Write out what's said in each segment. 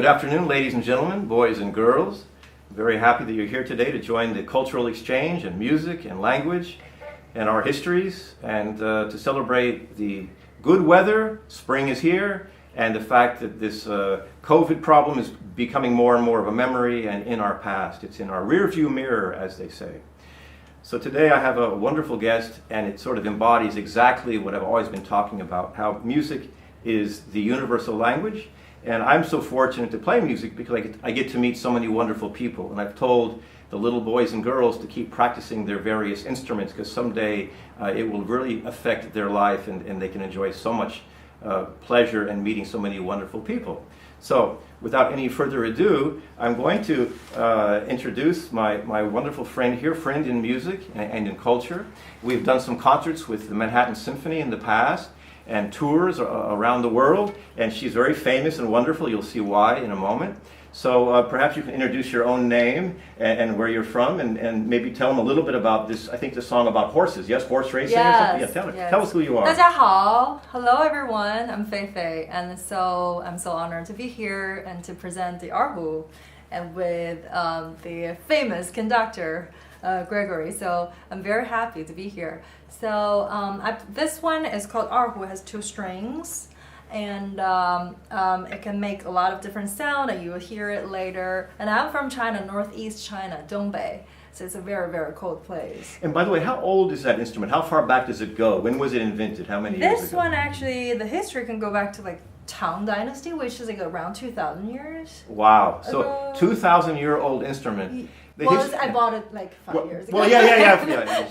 Good afternoon, ladies and gentlemen, boys and girls. I'm very happy that you're here today to join the cultural exchange in music and language and our histories, and to celebrate the good weather. Spring is here, and the fact that this COVID problem is becoming more and more of a memory and in our past. It's in our rearview mirror, as they say. So today I have a wonderful guest, and it sort of embodies exactly what I've always been talking about, how music is the universal language. And I'm so fortunate to play music because I get to meet so many wonderful people. And I've told the little boys and girls to keep practicing their various instruments, because someday it will really affect their life, and they can enjoy so much pleasure in meeting so many wonderful people. So without any further ado, I'm going to introduce my wonderful friend here, friend in music and in culture. We've done some concerts with the Manhattan Symphony in the past, and tours around the world, and she's very famous and wonderful. You'll see why in a moment. So perhaps you can introduce your own name and where you're from, and maybe tell them a little bit about this. I think the song about horses. Yes, horse racing or something. Yeah, tell us who you are. 大家好. Hello everyone. I'm Feifei, and so I'm so honored to be here and to present the Erhu, and with the famous conductor Gregory. So I'm very happy to be here. So this one is called Erhu. It has 2 strings, and it can make a lot of different sound, and you will hear it later. And I'm from China, northeast China, Dongbei. So it's a very, very cold place. And by the way, how old is that instrument? How far back does it go? When was it invented? How many years ago? This one, actually, the history can go back to like Tang Dynasty, which is like around 2,000 years. Wow. So 2,000-year-old instrument. I bought it like 5 years ago. Well, yeah.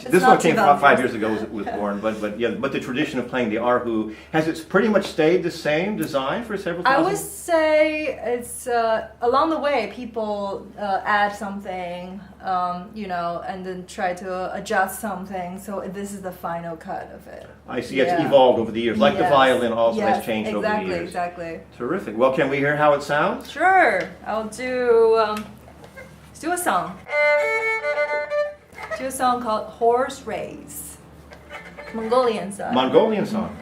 This one came about 5 years ago. Was born, but the tradition of playing the Erhu, has it pretty much stayed the same design for several thousand? I would say it's along the way people add something, and then try to adjust something. So this is the final cut of it. I see. It's evolved over the years, like the violin also has changed over the years. Exactly. Terrific. Well, can we hear how it sounds? Sure. I'll do. Do a song. Do a song called Horse Race. Mongolian song. Mongolian song.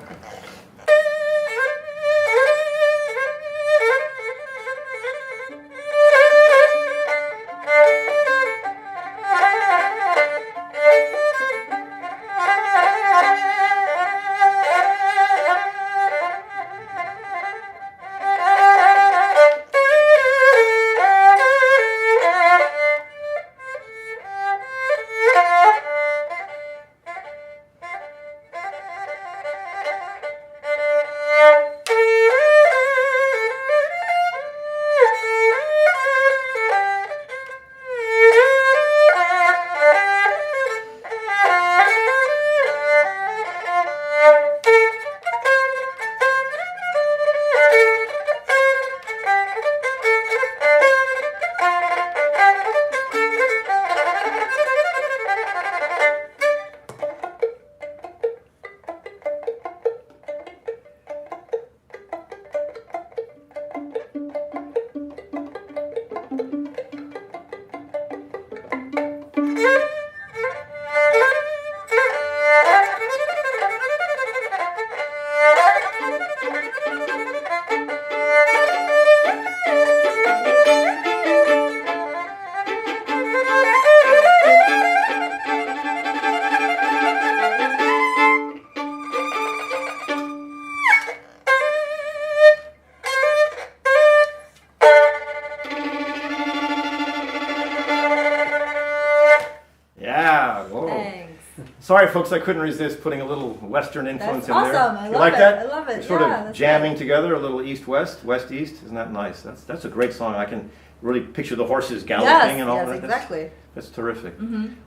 Sorry, folks, I couldn't resist putting a little Western influence in there. That's awesome. I love like it. that? I love it. Sort of jamming together, a little east-west, west-east. Isn't that nice? That's a great song. I can really picture the horses galloping and all that. Yes, exactly. That's terrific.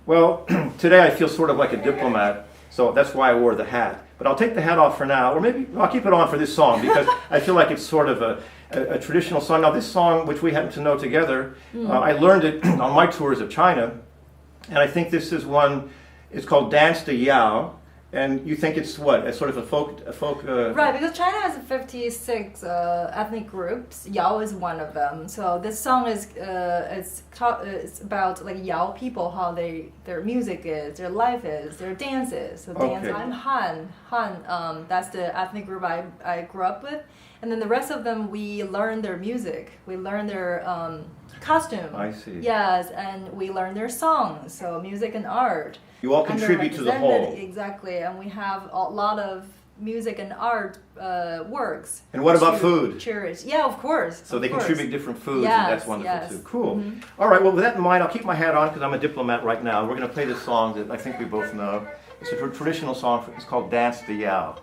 Well, today I feel sort of like a diplomat, so that's why I wore the hat. But I'll take the hat off for now, or maybe I'll keep it on for this song, because I feel like it's sort of a traditional song. Now, this song, which we happen to know together, I learned it on my tours of China, and I think this is one. It's called Dance to Yao, And you think it's what? It's sort of a folk. Right, because China has 56 ethnic groups. Yao is one of them. So this song is it's about like Yao people, how their music is, their life is, their dance is. So dance. I'm Han. That's the ethnic group I grew up with, and then the rest of them we learn their music. We learn their costume. I see. Yes, and we learn their songs. So music and art. You all contribute to the whole. Exactly, and we have a lot of music and art works. And what about food? Cherish. Yeah, of course. So they contribute different foods, yes, and that's wonderful too. Cool. Mm-hmm. All right, well, with that in mind, I'll keep my hat on because I'm a diplomat right now. We're going to play this song that I think we both know. It's a traditional song. It's called Dance the Yao.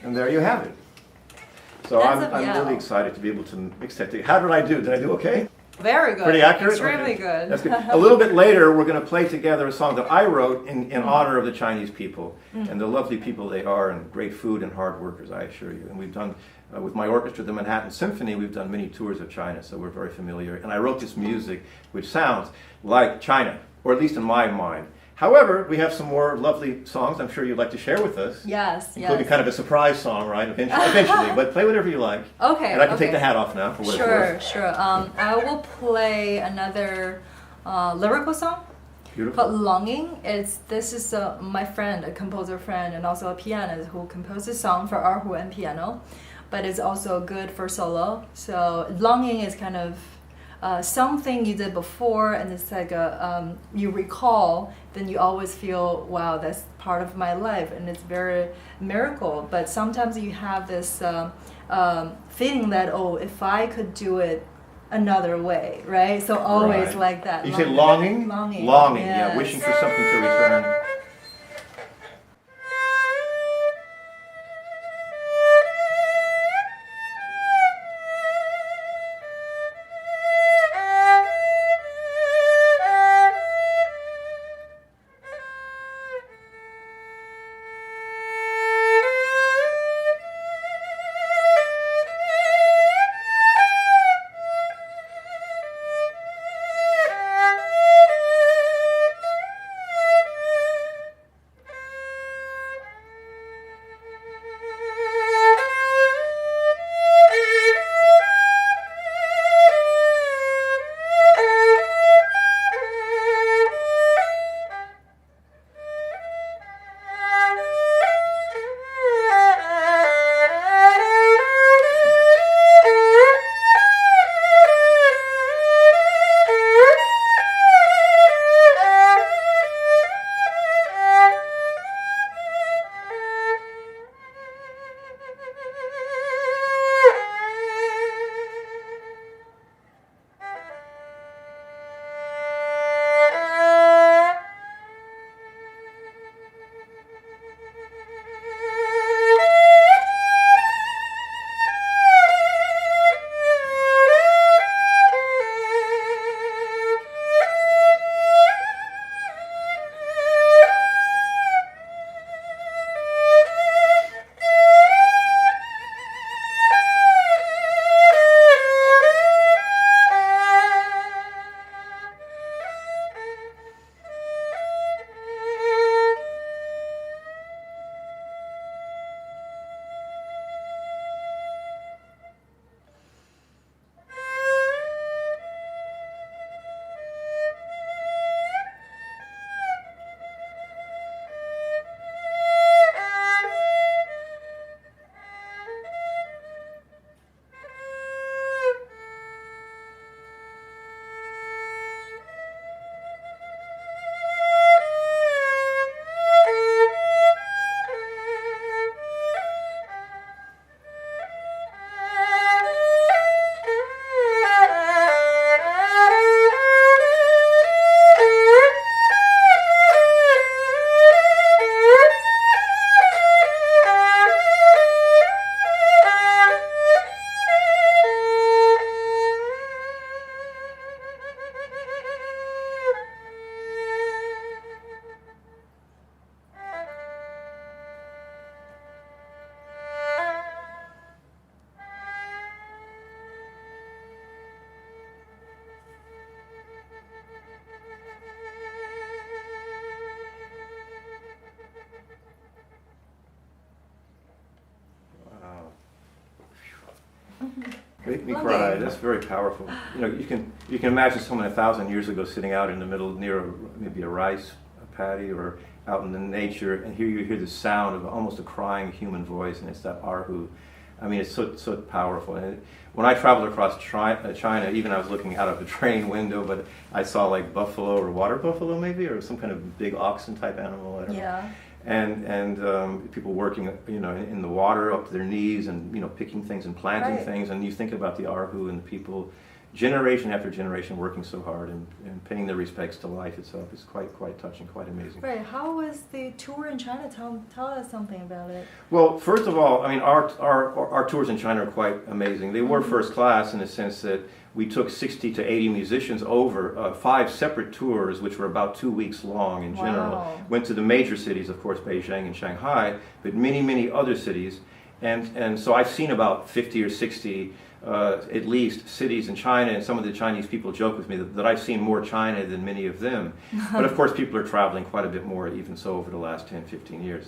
And there you have it. So I'm really excited to be able to mix that together. How did I do? Did I do okay? Very good. Pretty accurate? Extremely Okay. good. That's good. A little bit later, we're going to play together a song that I wrote in honor of the Chinese people and the lovely people they are, and great food and hard workers, I assure you. And we've done, with my orchestra, the Manhattan Symphony, we've done many tours of China, so we're very familiar. And I wrote this music which sounds like China, or at least in my mind. However, we have some more lovely songs I'm sure you'd like to share with us. Yes, including kind of a surprise song, right? Eventually, but play whatever you like. Okay. And I can take the hat off now for what it's worth. Sure. I will play another lyrical song. Beautiful. Called Longing. This is my friend, a composer friend, and also a pianist who composed a song for Erhu and piano, but it's also good for solo. So Longing is kind of something you did before, and it's like you recall, then you always feel, wow, that's part of my life, and it's very miracle. But sometimes you have this feeling that, oh, if I could do it another way, right? So always like that. You say longing? Longing. Longing, Yes. yeah, wishing for something to return. Make me Love cry. it. That's very powerful. You know, you can imagine someone 1,000 years ago sitting out in the middle near maybe a rice paddy or out in the nature, and here you hear the sound of almost a crying human voice, and it's that Erhu. I mean, it's so powerful. And when I traveled across China, even I was looking out of the train window, but I saw like buffalo or water buffalo maybe, or some kind of big oxen type animal. I don't know. And people working, you know, in the water up to their knees, and you know, picking things and planting things. And you think about the Erhu and the people, generation after generation, working so hard and paying their respects to life itself. It's quite touching, quite amazing. Right. How was the tour in China? Tell us something about it. Well, first of all, I mean, our tours in China are quite amazing. They were first class in the sense that we took 60 to 80 musicians over 5 separate tours, which were about 2 weeks long in general. Wow. Went to the major cities, of course, Beijing and Shanghai, but many other cities. And so I've seen about 50 or 60 at least cities in China, and some of the Chinese people joke with me that I've seen more China than many of them. But of course people are traveling quite a bit more, even so, over the last 10, 15 years.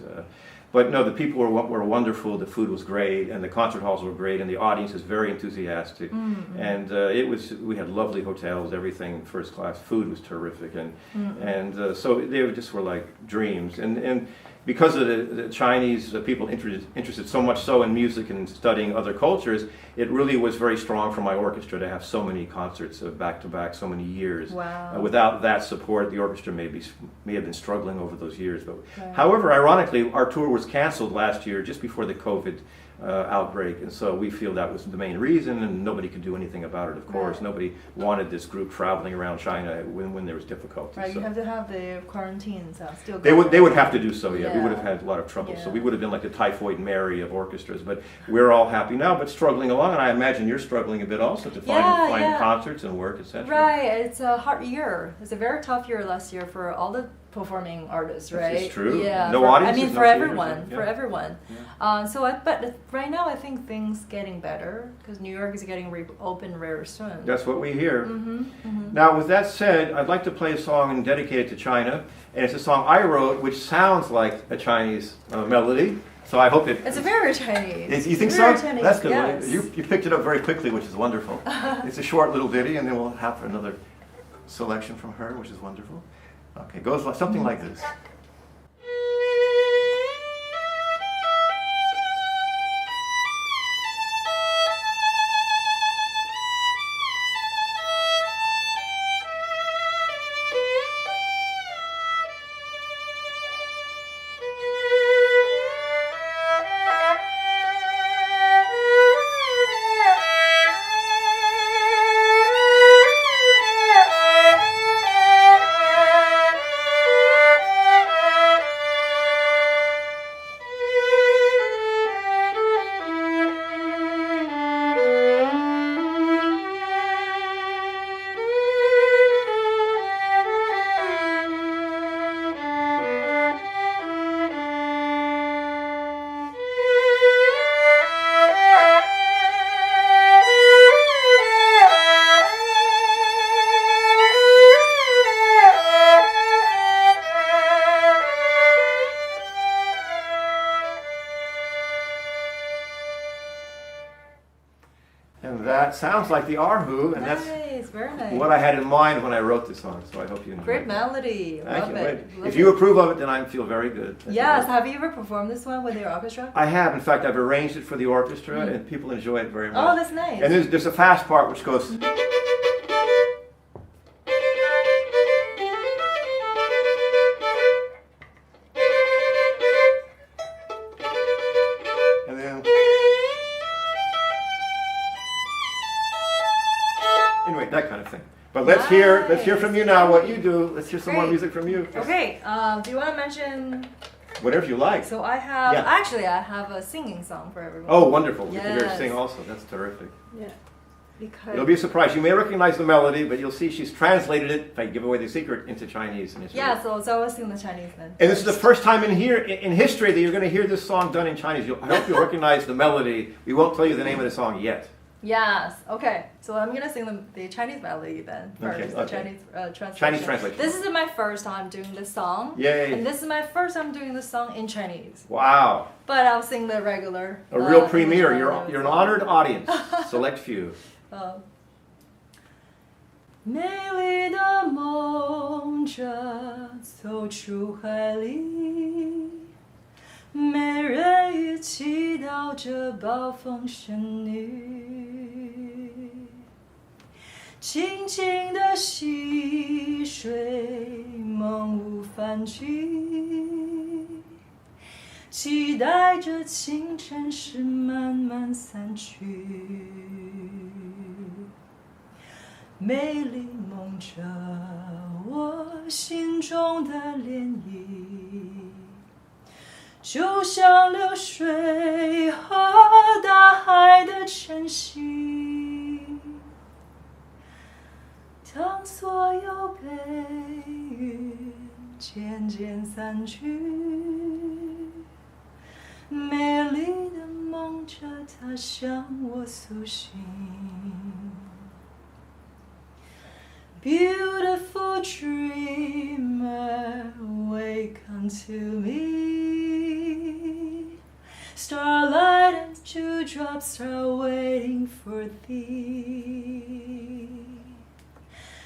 But no, the people were wonderful, the food was great, and the concert halls were great, and the audience is very enthusiastic. And we had lovely hotels, everything first class, food was terrific, and so they just were like dreams. And because of the Chinese people interested so much so in music and studying other cultures, it really was very strong for my orchestra to have so many concerts back to back, so many years. Wow. Without that support, the orchestra may have been struggling over those years. But however, ironically, our tour was canceled last year just before the COVID outbreak, and so we feel that was the main reason, and nobody could do anything about it, of course. Nobody wanted this group traveling around China when there was difficulty. Right, so you have to have the quarantines still they going. would have to do so, yeah. We would Yeah. have had a lot of trouble. So Yeah. we would have been like the Typhoid Mary of orchestras, but we're all happy now, but struggling along, and I imagine you're struggling a bit also to find concerts and work, etc. Right, it's a hard year. It's a very tough year last year for all the performing artists, right? It's true. Yeah. No I audiences, mean, no for theaters, everyone, yeah. for everyone. Yeah. But right now, I think things getting better because New York is getting open very soon. That's what we hear. Now, with that said, I'd like to play a song and dedicate it to China, and it's a song I wrote, which sounds like a Chinese melody. So I hope It's very Chinese. You think Very so? Chinese, That's good. yes. You picked it up very quickly, which is wonderful. It's a short little ditty, and then we'll have another selection from her, which is wonderful. Okay, goes something like this. And that sounds like the Erhu, and Nice, that's very nice. what I had in mind when I wrote this song, so I hope you enjoy Great it. melody. Thank Love you. it. Love If you it. approve of it, then I feel very good. Thank you. Yes, have you ever performed this one with your orchestra? I have. In fact, I've arranged it for the orchestra, and people enjoy it very much. Oh, that's nice. And there's a fast part which goes... And then... Anyway, that kind of thing. But let's hear from you now what you do. Let's hear some more Great. music from you. Okay, do you want to mention? Whatever you like. So I have, Yeah. actually I have a singing song for everyone. Oh, wonderful. We can hear her Yes. sing also. That's terrific. Yeah. Because You'll be surprised. You may recognize the melody, but you'll see she's translated it, if I give away the secret, into Chinese. And it's yeah, really- so I was singing the Chinese then. And this is the first time in history that you're going to hear this song done in Chinese. I hope you'll recognize the melody. We won't tell you the name of the song yet. Yes. Okay. So I'm gonna sing the Chinese melody then first. Okay, The okay. Chinese translation. Chinese translation. This is my first time doing this song. Yay. And this is my first time doing this song in Chinese. Wow. But I'll sing the regular. A real English premiere. melody. You're an honored audience. Select few. 美丽的梦者走出海里，没人与祈祷着暴风神女，静静的溪水梦无反击，期待着清晨时慢慢散去。美丽梦着我心中的涟漪，就像流水和大海的晨曦。当所有悲云渐渐散去，美丽的梦着它向我苏醒。Beautiful dreamer, wake unto me. Starlight and dewdrops are waiting for thee.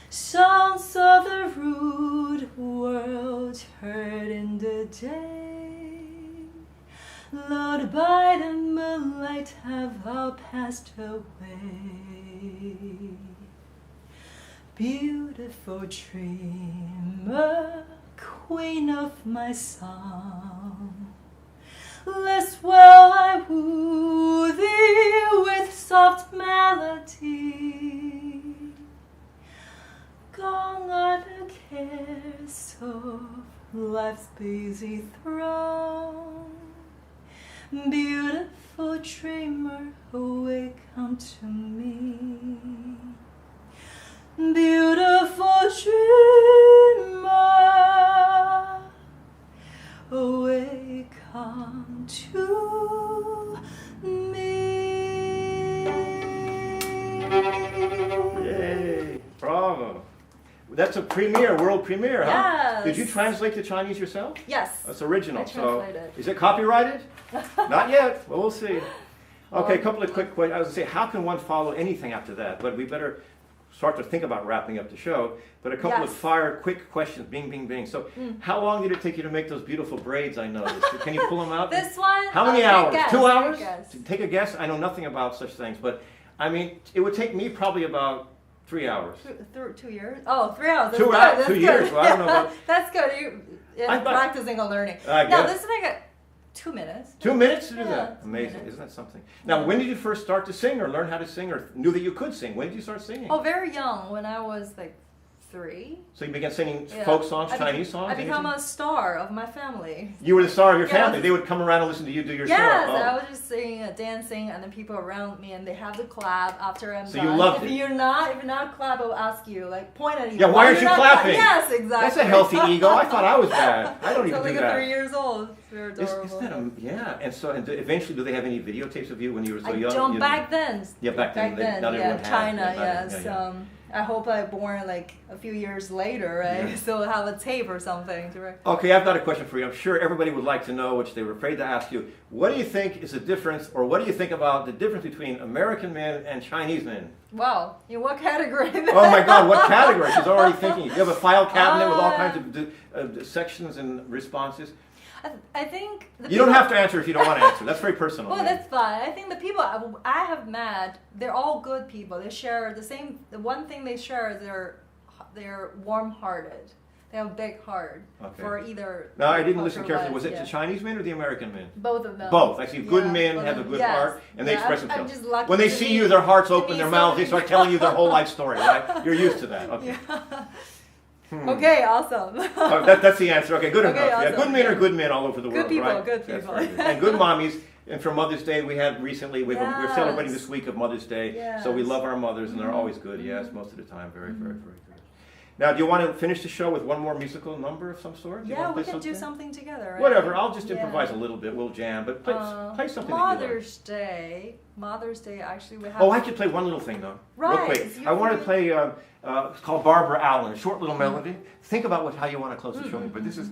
Songs of the rude world heard in the day, lulled by the moonlight, have all passed away. Beautiful dreamer, queen of my song, lest well I woo thee with soft melody. Gone are the cares of life's busy throng. Beautiful dreamer, awake unto me. Beautiful dreamer, awake unto me. Yay. Bravo. That's a premiere, world premiere, huh? Yes. Did you translate to Chinese yourself? Yes. That's original. I So, translated. is it copyrighted? Not yet. Well, we'll see. Okay, a couple of quick questions. I was going to say, how can one follow anything after that? But we better start to think about wrapping up the show. But a couple of quick questions, bing, bing, bing. So, how long did it take you to make those beautiful braids I noticed? Can you pull them out? This one? How many hours? Guess, 2 hours? Guess. Take a guess. I know nothing about such things, but I mean, it would take me probably about 3 hours. 2 years? Oh, 3 hours. That's 2 good. hours, That's 2 good. years. Well, I don't know about. That's good. You're I'm practicing or learning. I No, guess. this is like 2 minutes. 2 minutes to do Yeah, that? 2 Amazing. minutes. Isn't that something? Now, when did you first start to sing or learn how to sing or knew that you could sing? When did you start singing? Oh, very young, when I was like 3. So you began singing Yeah. folk songs, I Chinese songs? I become anything? a star of my family. You were the star of your Yeah, I family. was- They would come around and listen to you do your Yes, show. I was just singing, dancing, and then people around me, and they have to clap after I'm So done. you loved if it. You're not, if you're not clap, I'll ask you, like, point at you. Yeah, why aren't you're you not clapping? Yes, exactly. That's a healthy ego. I thought I was bad. I don't So even like do a that. 3 years old. They're adorable. Isn't that yeah? And so, eventually, do they have any videotapes of you when you were so I young? don't You- back then. Yeah, back then, not yeah, everyone had. China, Yeah, yes. yeah. I hope I born like a few years later, right? Yeah. So have a tape or something. Okay, I've got a question for you. I'm sure everybody would like to know, which they were afraid to ask you. What do you think is the difference, or what do you think about the difference between American men and Chinese men? Wow, in what category? Oh my God, what category? She's already thinking. You have a file cabinet with all kinds of sections and responses. I think You don't have to answer if you don't want to answer. That's very personal. Well, that's fine. I think the people I have met, they're all good people. They share the same. The one thing they share is they're warm-hearted. They have a big heart for either. Now, I didn't listen culture carefully. Was it wise, the Chinese men or the American men? Both of them. Both. I see good Yeah, men both have a of them. good Yes. heart and they Yeah, express I'm themselves. just lucky When they to see meet- you, their hearts to open, meet their so mouths, they many start telling you their whole life story, right? You're used to that. Okay. Yeah. Okay, awesome. Oh, that's the answer. Okay, good enough. Yeah, awesome. good men are good men all over the world, people, right? good That's people. very good. And good mommies. And for Mother's Day, we had recently, we're celebrating Yes. this week of Mother's Day. So we Yes. love our mothers, and they're always good, yes, most of the time. Very, very, very good. Now, do you want to finish the show with one more musical number of some sort? Yeah, we can do something together, right? Whatever, I'll just improvise a little bit, we'll jam, but play something Mother's Day, actually we have... Oh, I could play one little thing though, real quick. I want to play, it's called Barbara Allen, a short little melody. Think about how you want to close the show, but this is...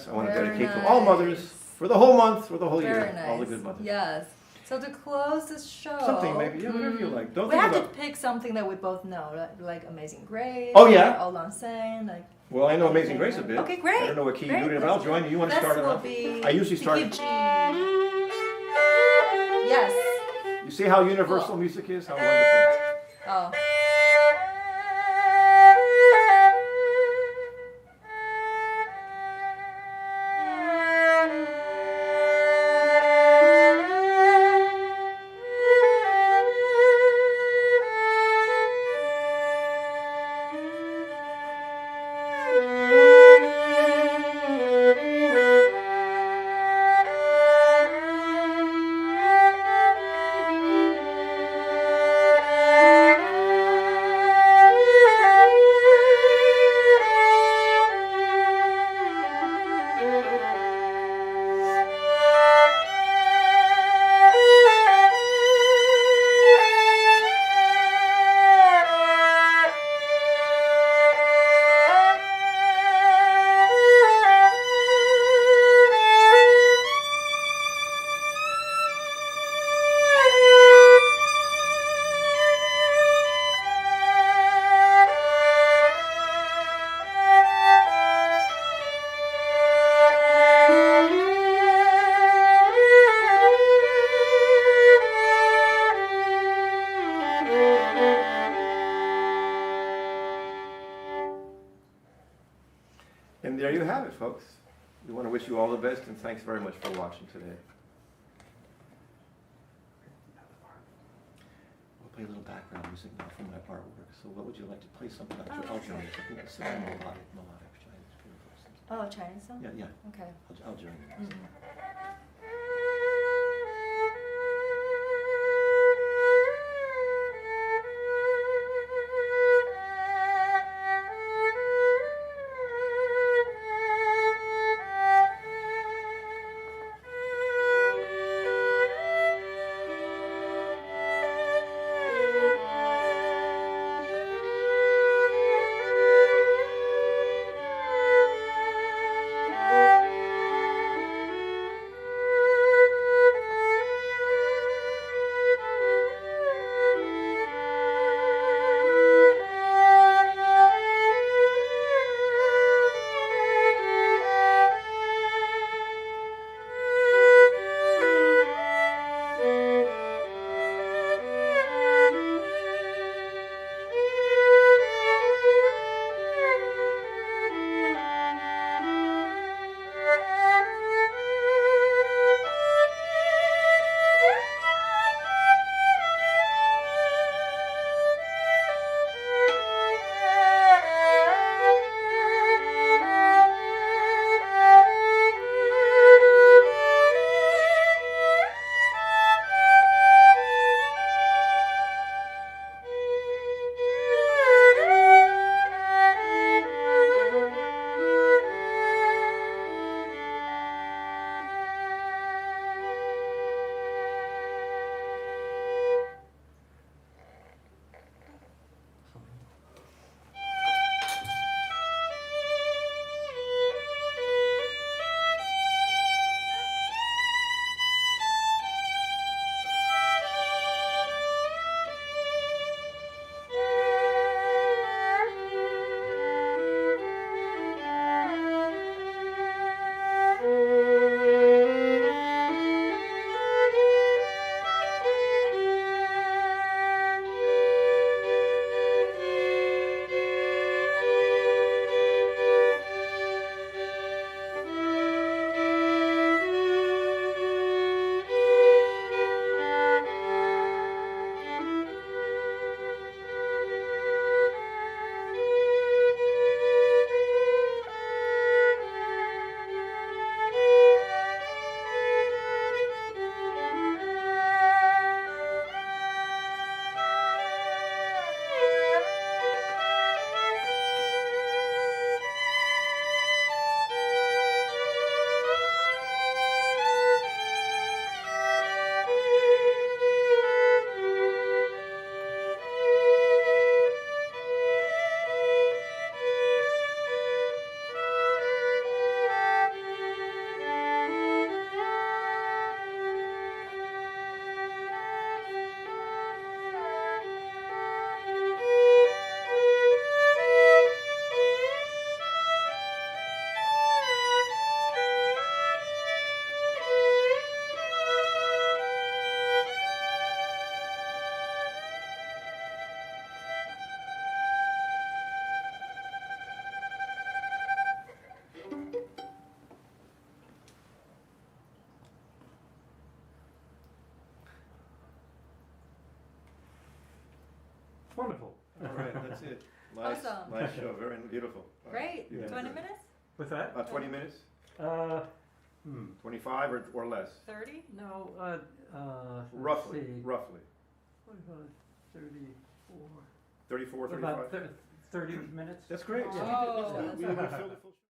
I want to dedicate to all mothers for the whole month, for the whole year, all the good mothers. Yes. So to close this show, something maybe, whatever you like. We have to pick something that we both know, like Amazing Grace. Oh yeah. All I'm saying, like. Well, I know Amazing Grace a bit. Okay, great. I don't know what key you're doing, but I'll join you. You want to start it off? I usually start. Yes. You see how universal music is? How wonderful. Oh. And there you have it, folks. We want to wish you all the best, and thanks very much for watching today. We'll play a little background music now from my artwork. So what would you like to play? Something like I'll join you. Something that's melodic Chinese, beautiful. Oh, Chinese song? Yeah. Okay. I'll join you. wonderful. All right, that's it. Nice, Awesome. nice show. Very beautiful. Great. You did 20 good. minutes? With that? 20 minutes? Uh, 25 or less? 30? no, let's Roughly. see. Roughly. What about 34? 34, About 35? 30 minutes? That's great. Oh, Yeah, that's we filled the full show.